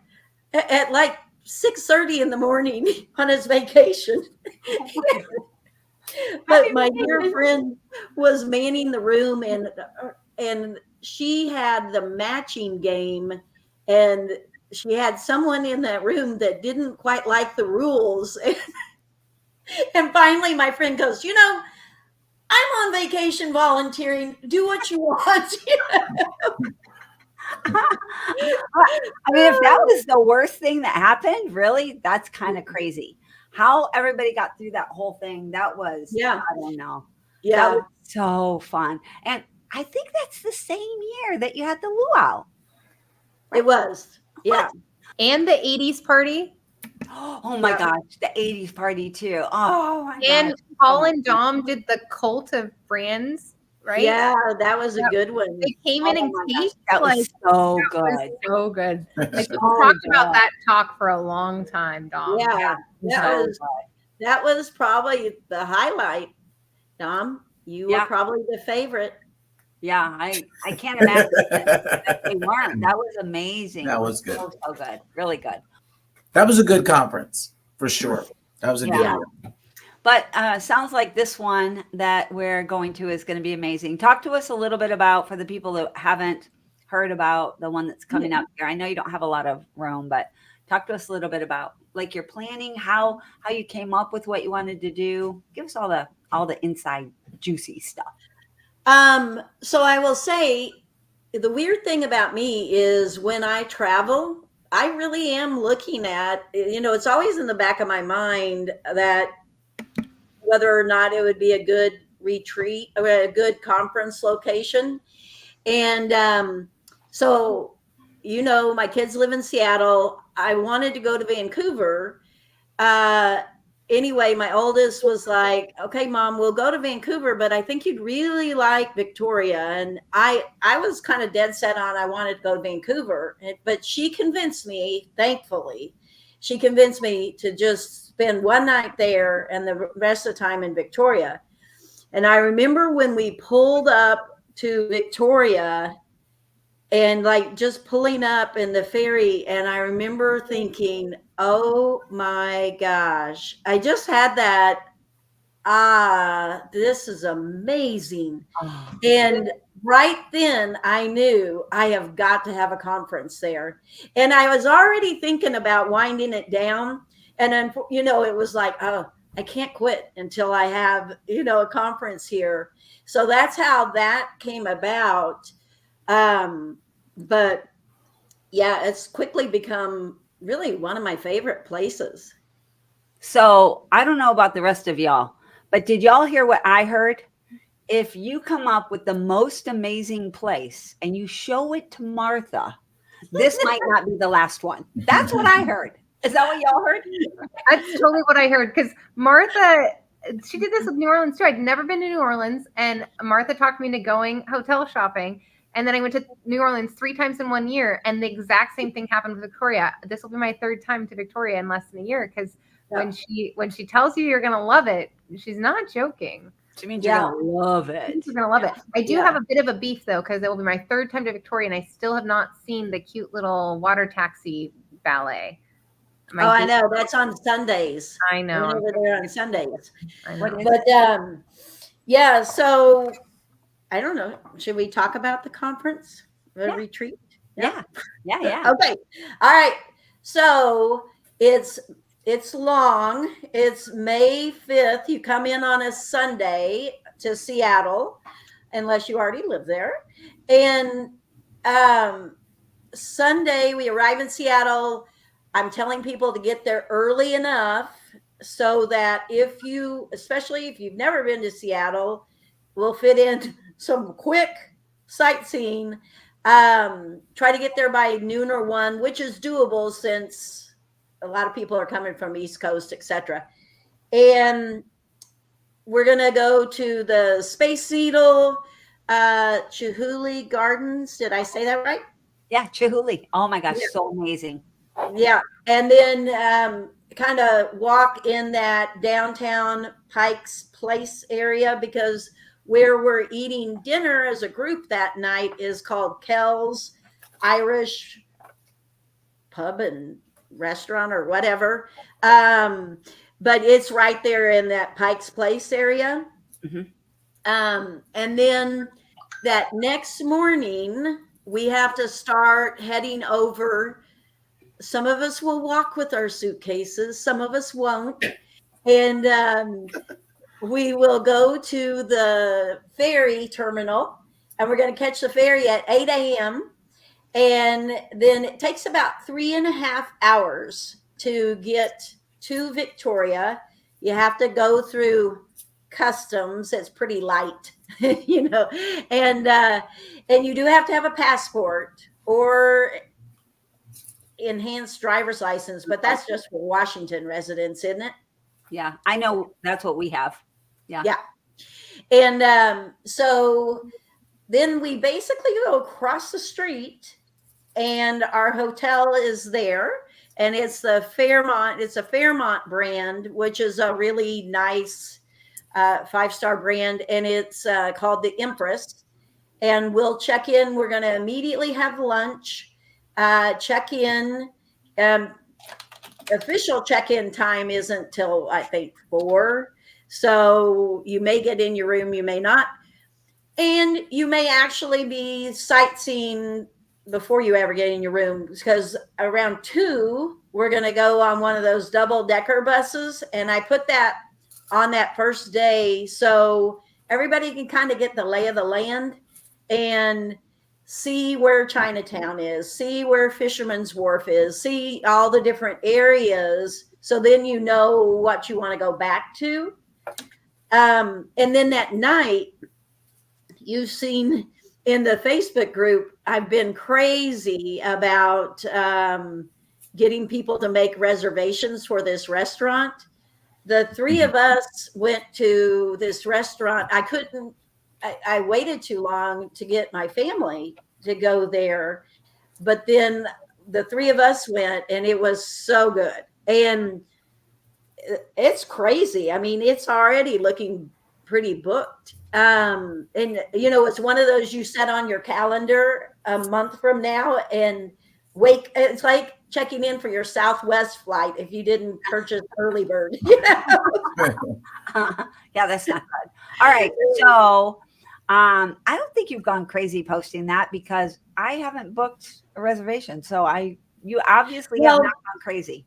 at like 6:30 in the morning on his vacation. But my dear friend was manning the room, and she had the matching game, and she had someone in that room that didn't quite like the rules. And finally my friend goes, "I'm on vacation volunteering. Do what you want." I mean, if that was the worst thing that happened, really, that's kind of crazy. How everybody got through that whole thing, that was, I don't know. Yeah. That was so fun. And I think that's the same year that you had the luau. It was. Yeah. And the 80s party. Oh my gosh, the 80s party too. Oh my gosh. And Paul and Dom did the Cult of Brands, right? Yeah, that was a good one. They came in and teased. That was so good. Was so good. Like, we talked about that talk for a long time, Dom. Yeah. That was probably the highlight, Dom. You were probably the favorite. Yeah, I can't imagine that they weren't. That was amazing. That was good. So good. Really good. That was a good conference, for sure. That was a good one. But sounds like this one that we're going to is going to be amazing. Talk to us a little bit about, for the people that haven't heard about the one that's coming up here. I know you don't have a lot of room, but talk to us a little bit about like your planning, how you came up with what you wanted to do. Give us all the inside juicy stuff. So I will say, the weird thing about me is when I travel, I really am looking at, it's always in the back of my mind that whether or not it would be a good retreat or a good conference location. And so, my kids live in Seattle. I wanted to go to Vancouver. anyway, my oldest was like, okay, Mom, we'll go to Vancouver, but I think you'd really like Victoria. And I was kind of dead set on I wanted to go to Vancouver, but she convinced me, thankfully, she convinced me to just spend one night there and the rest of the time in Victoria. And I remember when we pulled up to Victoria and like just pulling up in the ferry, and I remember thinking, oh my gosh, I just had that, this is amazing. And right then I knew I have got to have a conference there. And I was already thinking about winding it down. And then, it was like, oh, I can't quit until I have, a conference here. So that's how that came about. But yeah, it's quickly become really one of my favorite places. So I don't know about the rest of y'all, but did y'all hear what I heard? If you come up with the most amazing place and you show it to Martha, this might not be the last one. That's what I heard. Is that what y'all heard? That's totally what I heard. Because Martha, she did this with New Orleans too. I'd never been to New Orleans, and Martha talked me into going hotel shopping. And then I went to New Orleans 3 times in 1 year, and the exact same thing happened with Victoria. This will be my 3rd time to Victoria in less than a year, because when she tells you you're gonna love it, she's not joking. She means you're gonna love it. You're gonna love it. I do have a bit of a beef though, because it will be my 3rd time to Victoria, and I still have not seen the cute little water taxi ballet. I know that's on Sundays. I know. I'm over there on Sundays. I know. But yeah, so I don't know. Should we talk about the conference, the retreat? Yeah. Okay. All right. So it's long. It's May 5th. You come in on a Sunday to Seattle, unless you already live there. And Sunday we arrive in Seattle. I'm telling people to get there early enough so that especially if you've never been to Seattle, we'll fit in some quick sightseeing. Try to get there by noon or 1, which is doable since a lot of people are coming from East Coast, etc. And we're going to go to the Space Needle, Chihuly Gardens. Did I say that right? Yeah, Chihuly. Oh my gosh, so amazing. Yeah. And then kind of walk in that downtown Pike's Place area, because where we're eating dinner as a group that night is called Kel's Irish Pub and Restaurant or whatever. But it's right there in that Pike's Place area. Mm-hmm. And then that next morning, we have to start heading over. Some of us will walk with our suitcases. Some of us won't. And we will go to the ferry terminal, and we're going to catch the ferry at 8 a.m. And then it takes about 3.5 hours to get to Victoria. You have to go through customs. It's pretty light, and you do have to have a passport or enhanced driver's license, but that's just for Washington residents, isn't it? Yeah, I know that's what we have. Yeah. And so then we basically go across the street, and our hotel is there, and it's the Fairmont. It's a Fairmont brand, which is a really nice 5-star brand, and it's called the Empress. And we'll check in. We're going to immediately have lunch, check in. Official check-in time isn't till I think 4. So you may get in your room, you may not. And you may actually be sightseeing before you ever get in your room, because around 2, we're going to go on one of those double-decker buses. And I put that on that first day so everybody can kind of get the lay of the land and see where Chinatown is, see where Fisherman's Wharf is, see all the different areas. So then you know what you want to go back to. And then that night, you've seen in the Facebook group, I've been crazy about getting people to make reservations for this restaurant. the three of us went to this restaurant. I waited too long to get my family to go there, but then the three of us went, and it was so good. And it's crazy. I mean, it's already looking pretty booked. And it's one of those you set on your calendar a month from now and it's like checking in for your Southwest flight if you didn't purchase early bird. Yeah, that's not good. All right. So I don't think you've gone crazy posting that, because I haven't booked a reservation. So you obviously have not gone crazy.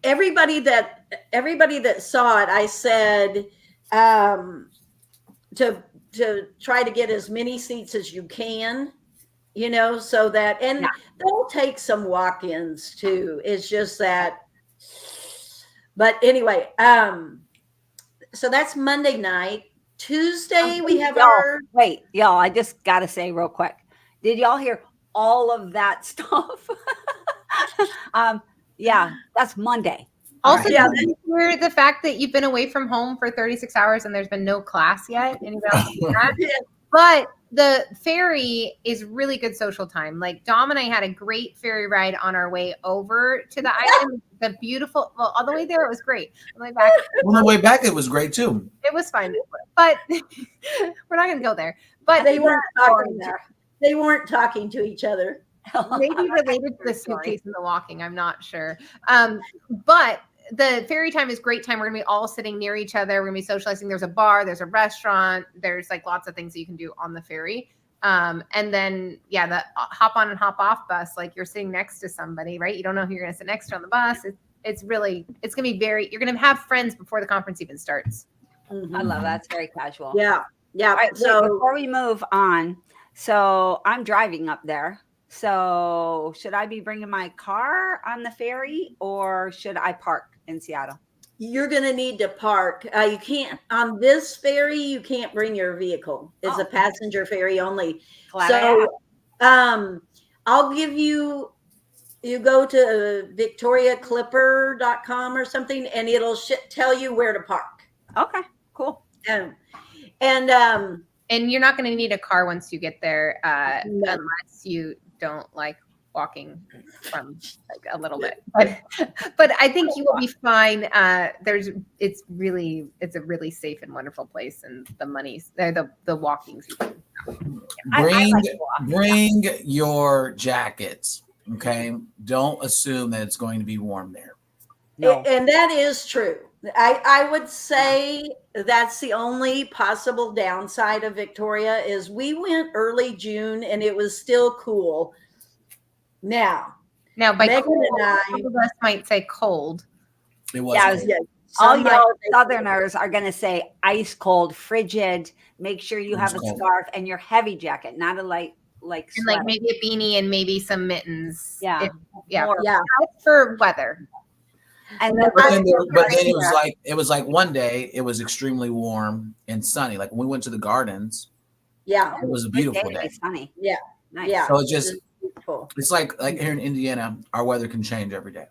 Everybody that saw it, I said to try to get as many seats as you can, so that, and they'll take some walk-ins too. It's just that, but anyway, so that's Monday night. Tuesday we have y'all, I just gotta say real quick, did y'all hear all of that stuff? Yeah, that's Monday. Also, did you hear the fact that you've been away from home for 36 hours and there's been no class yet? Anybody else see that? But the ferry is really good social time. Like Dom and I had a great ferry ride on our way over to the island. The beautiful, all the way there, it was great. On the way back, it was great too. It was fun, but we're not going to go there. But they weren't talking there. They weren't talking to each other. Maybe related to the suitcase and the walking. I'm not sure. But the ferry time is great time. We're going to be all sitting near each other. We're going to be socializing. There's a bar, there's a restaurant, there's like lots of things that you can do on the ferry. And then, the hop on and hop off bus, like you're sitting next to somebody, right? You don't know who you're going to sit next to on the bus. It's going to be you're going to have friends before the conference even starts. Mm-hmm. I love that. It's very casual. Yeah. Yeah. All right, so before we move on, so I'm driving up there. So should I be bringing my car on the ferry, or should I park in Seattle? You're going to need to park. You can't, on this ferry, you can't bring your vehicle. It's a passenger ferry only. I'll give you go to victoriaclipper.com or something, and it'll tell you where to park. Okay, cool. And you're not going to need a car once you get there, unless you don't like walking from like a little bit, but I think you will be fine. It's a really safe and wonderful place, and the walkings. Bring your jackets. Okay, don't assume that it's going to be warm there. No. And that is true. I would say that's the only possible downside of Victoria is we went early June and it was still cool. Now by Megan cold, and I, some of us might say cold. It was. All y'all Southerners are going to say ice cold, frigid. Make sure you have a scarf and your heavy jacket, not a light and like maybe a beanie and maybe some mittens. Yeah. For weather. And then, but then it was like one day it was extremely warm and sunny. Like when we went to the gardens, it was a beautiful day. Sunny. Yeah, nice. Yeah. So it's like here in Indiana, our weather can change every day.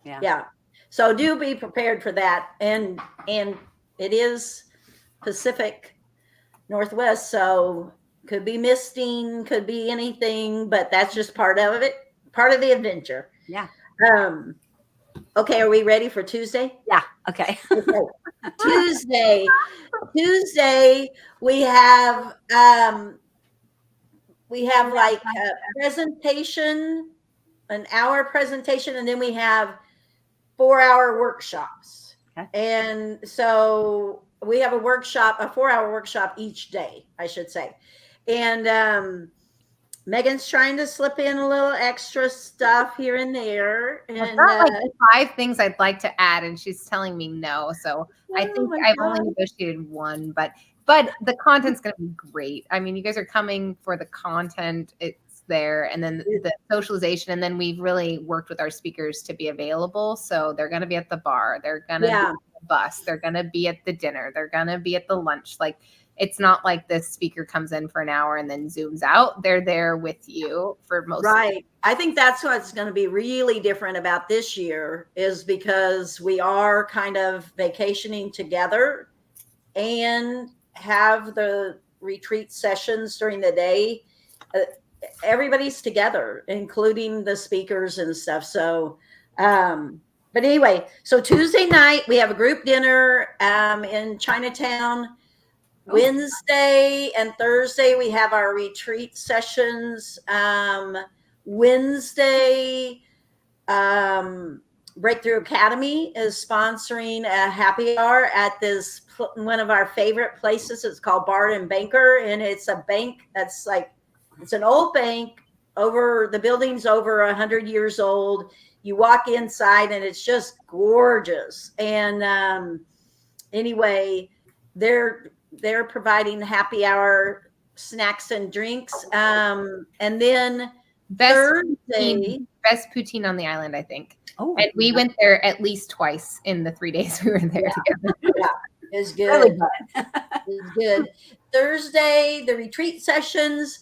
Yeah. So do be prepared for that, and it is Pacific Northwest, so could be misting, could be anything, but that's just part of it, part of the adventure. Yeah. Okay, are we ready for Tuesday? Yeah. Okay. Tuesday, we have like a presentation, an hour presentation, and then we have 4-hour workshops. Okay. And so we have a 4-hour workshop each day, I should say. And Megan's trying to slip in a little extra stuff here and there. And I've got like 5 things I'd like to add, and she's telling me no. So I think I've only negotiated one, but the content's going to be great. I mean, you guys are coming for the content. It's there. And then the socialization. And then we've really worked with our speakers to be available. So they're going to be at the bar. They're going to be at the bus. They're going to be at the dinner. They're going to be at the lunch. Like, it's not like this speaker comes in for an hour and then zooms out. They're there with you for most of Right. I think that's what's going to be really different about this year, is because we are kind of vacationing together and have the retreat sessions during the day. Everybody's together, including the speakers and stuff. So, but anyway, so Tuesday night we have a group dinner in Chinatown. Wednesday and Thursday we have our retreat sessions. Wednesday, Breakthrough Academy is sponsoring a happy hour at this one of our favorite places. It's called Bard and Banker, and it's a bank that's like, it's an old bank. Over the building's over 100 years old. You walk inside and it's just gorgeous. And anyway, they're providing happy hour snacks and drinks. And then best Thursday, poutine on the island, I think. Oh, And we went there at least twice in the 3 days we were there together. yeah, is good. really good. Is good. Thursday, the retreat sessions.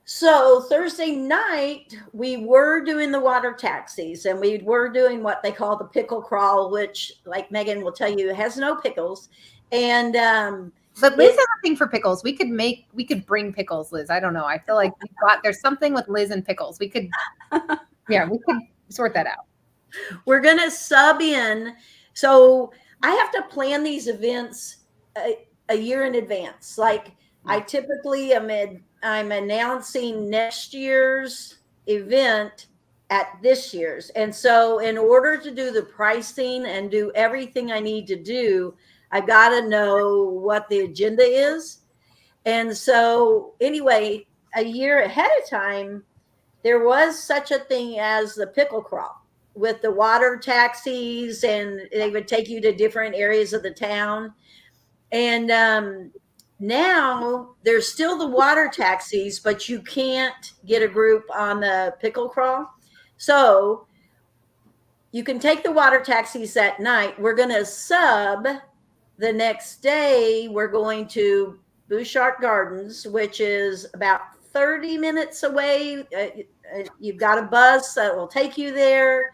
So Thursday night, we were doing the water taxis, and we were doing what they call the pickle crawl, which, like Megan will tell you, has no pickles. And But Liz has a thing for pickles. We could bring pickles, Liz. I don't know. I feel like there's something with Liz and pickles. We could sort that out. we're going to sub in. So I have to plan these events a year in advance. Like I typically I'm announcing next year's event at this year's. And so in order to do the pricing and do everything I need to do, I've got to know what the agenda is. And so anyway, a year ahead of time, there was such a thing as the pickle crawl with the water taxis, and they would take you to different areas of the town. And now there's still the water taxis, but you can't get a group on the pickle crawl. So you can take the water taxis that night. We're going to sub the next day. We're going to Bouchard Gardens, which is about 30 minutes away. You've got a bus that will take you there.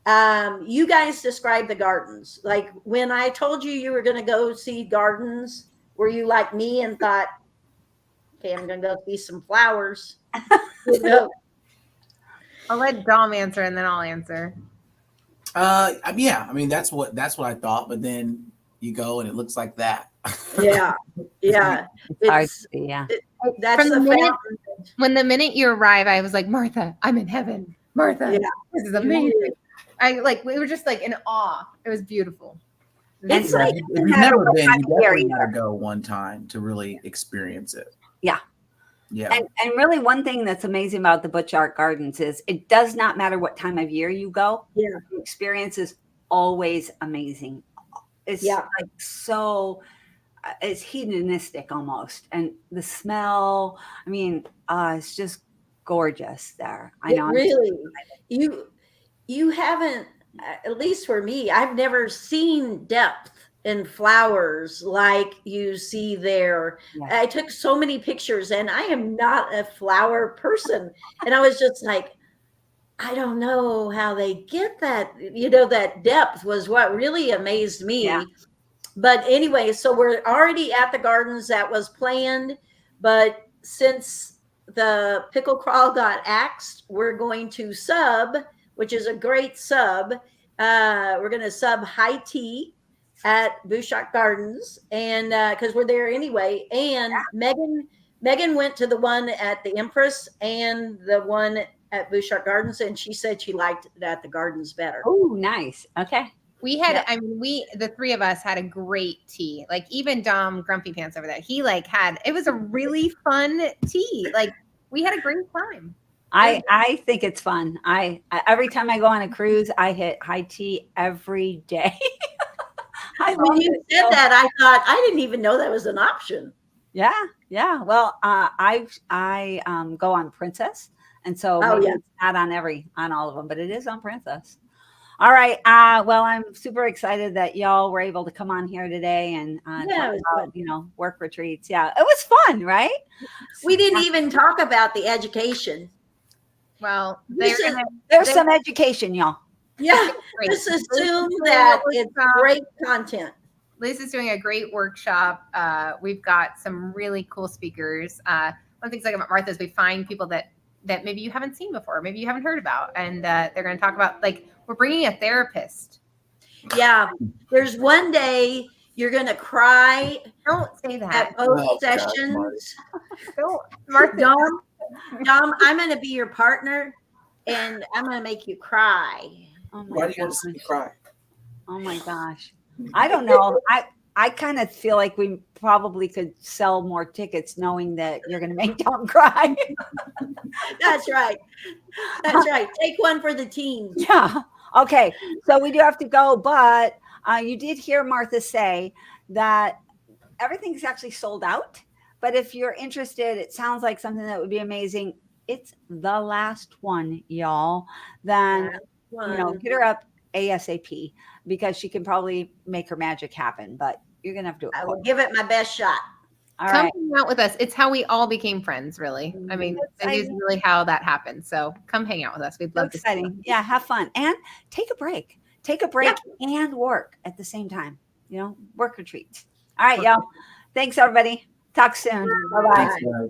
You guys describe the gardens. Like when I told you were going to go see gardens, were you like me and thought, okay, I'm going to go see some flowers? You know? I'll let Dom answer and then I'll answer. Yeah, I mean that's what I thought, but then you go and it looks like that. Yeah. It's, yeah. that's From the the minute- fountain. When the minute you arrive, I was like, Martha, I'm in heaven. Martha, Yeah. this is amazing. We were just like in awe. It was beautiful. It's like if you've never been, you definitely gotta go one time to really experience it. Yeah. Yeah. And really one thing that's amazing about the Butchart Gardens is it does not matter what time of year you go. Yeah. The experience is always amazing. It's like so, it's hedonistic almost. And the smell, I mean, it's just gorgeous there. I know. Really, you haven't, at least for me, I've never seen depth in flowers like you see there. Yeah. I took so many pictures, and I am not a flower person. And I was just like, I don't know how they get that. That depth was what really amazed me. Yeah. But anyway, so we're already at the gardens. That was planned. But since the pickle crawl got axed, we're going to sub, which is a great sub. We're going to sub high tea at Bouchard Gardens, and because we're there anyway. And Megan went to the one at the Empress and the one at Bouchard Gardens, and she said she liked it at the gardens better. Oh, nice. Okay. We had, the three of us had a great tea. Like even Dom Grumpy Pants over there, he it was a really fun tea. Like we had a great time. I think it's fun. I every time I go on a cruise, I hit high tea every day. When you said that, I thought I didn't even know that was an option. Yeah. Well, I go on Princess, and so it's not on all of them, but it is on Princess. All right. Well, I'm super excited that y'all were able to come on here today and Yeah, talk it was about, fun. work retreats. Yeah, it was fun, right? We didn't even talk about the education. Well, This is, There's some education, y'all. yeah, great. just Lisa's assume doing that a it's workshop. great content. Lisa's doing a great workshop. We've got some really cool speakers. One of the things I like about Martha is we find people that maybe you haven't seen before, maybe you haven't heard about, and they're going to talk about, like, we're bringing a therapist. Yeah, there's one day you're going to cry Don't say that. at both sessions. Don't, Martha. Dom, I'm going to be your partner, and I'm going to make you cry. Oh Why my do you want to see me cry? Oh my gosh. I don't know. I kind of feel like we probably could sell more tickets knowing that you're going to make Tom cry. That's right. That's right. Take one for the team. Yeah. Okay. So we do have to go, but you did hear Martha say that everything's actually sold out. But if you're interested, it sounds like something that would be amazing. It's the last one, y'all. Then, hit her up ASAP because she can probably make her magic happen. But you're going to have to do it. I will give it my best shot. All Come right. hang out with us. It's how we all became friends, really. I mean, it is really how that happened. So come hang out with us. We'd love to see you. Yeah, have fun and take a break. Take a break and work at the same time. Work retreats. All right, y'all. Thanks, everybody. Talk soon. Bye-bye. Bye.